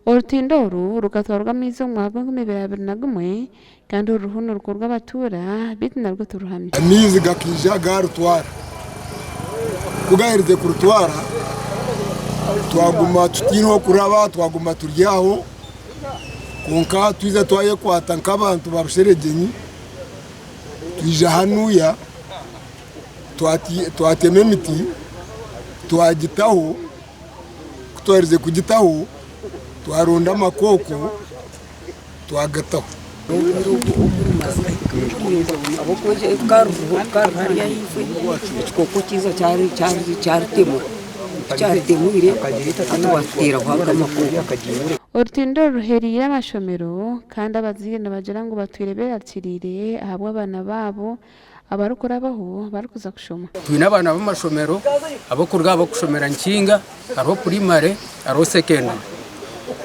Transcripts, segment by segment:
Urutindo uru rugatwarwa mizo mwaka 2021 kandi uruhuno rukorwa abatura biti narwo turuhamye amizi gakija garutwara kugahereze kurutwara twaguma tutiriho kuraba twaguma turyaho konka twiza twaye kwata nk'abantu barusheregenyi twija hanuya twateme imiti twagitaho kutwareze kugitaho twaronda amakoko twagataho urutindo ruheriye amashomero kandi abazirana bagira ngo batwirebere akirire ahabwa abana babo abarukora baho barukuza kushoma twina abana b'amashomero abo kurga abo kushomera nkinga aro primary aro secondary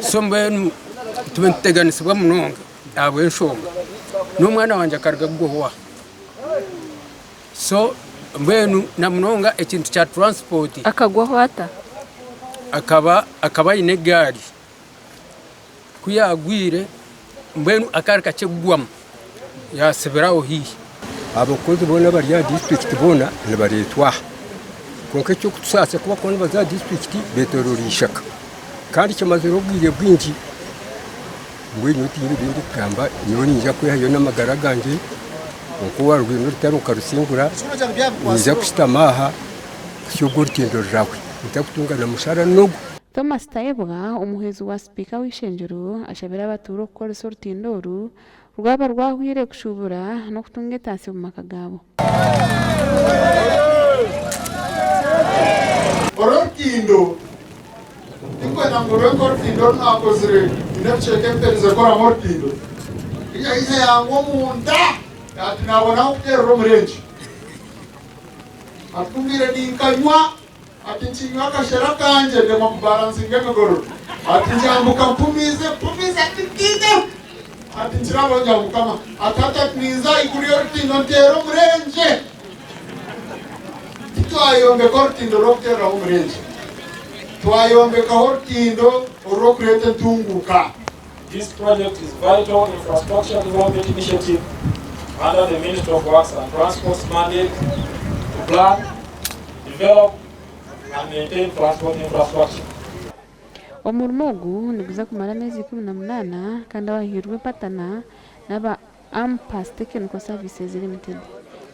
so mbenu tumenteganisibwa munonga abo enshonga n'umwana wanje akarga guhwa so mbenu na munonga ekintu cha transport akagwaho ata akaba ine gari kuyagwire mbenu akarika kigwam yasibiraho hihi abakozi bona bari ya district bona nabaretwa konke cyo kutsatse kuba kone baza district betororishaka kandi cyamaze rubwire bwinji ngwe nyuti y'ibindi kamba nyoni nja kwihayo n'amagara ganje uko warwino rutaruka rusingura niza kushitamaha cyogortendo rawe ntakutungana mushara nogo. Thomas Tayebwa umuhezi wa speaker w'ishenjero ashabira abaturo ko urutindo uru rwaba rwahwire kushubura no kutunga tasi mu makagabo orutindo ikwe nangoro orutindo nakozire inacheke mpenze kora orutindo iya yango munda ati nabona ukero murenje atungire ninkanywa ati nchinywa kashera kanje ndema kubalansinga ngoro ati njambuka mpumize tikine ati nchirabo njambuka atata tniza ikuriyo orutindo ntero murenje twayombe orutindo rokera umurenje twayombe orutindo rokurete ntunguka. This project is vital infrastructure development initiative under the Ministry of Works and Transport's mandate to plan, develop and maintain transport infrastructure. Omurmogu niguza kumara amezi 18 kandi abahirwe patana n'aba Ampas Technical Services Limited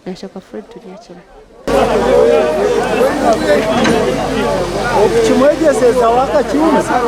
gashaka Fred Turiakira chimwegeze zawaka chiuza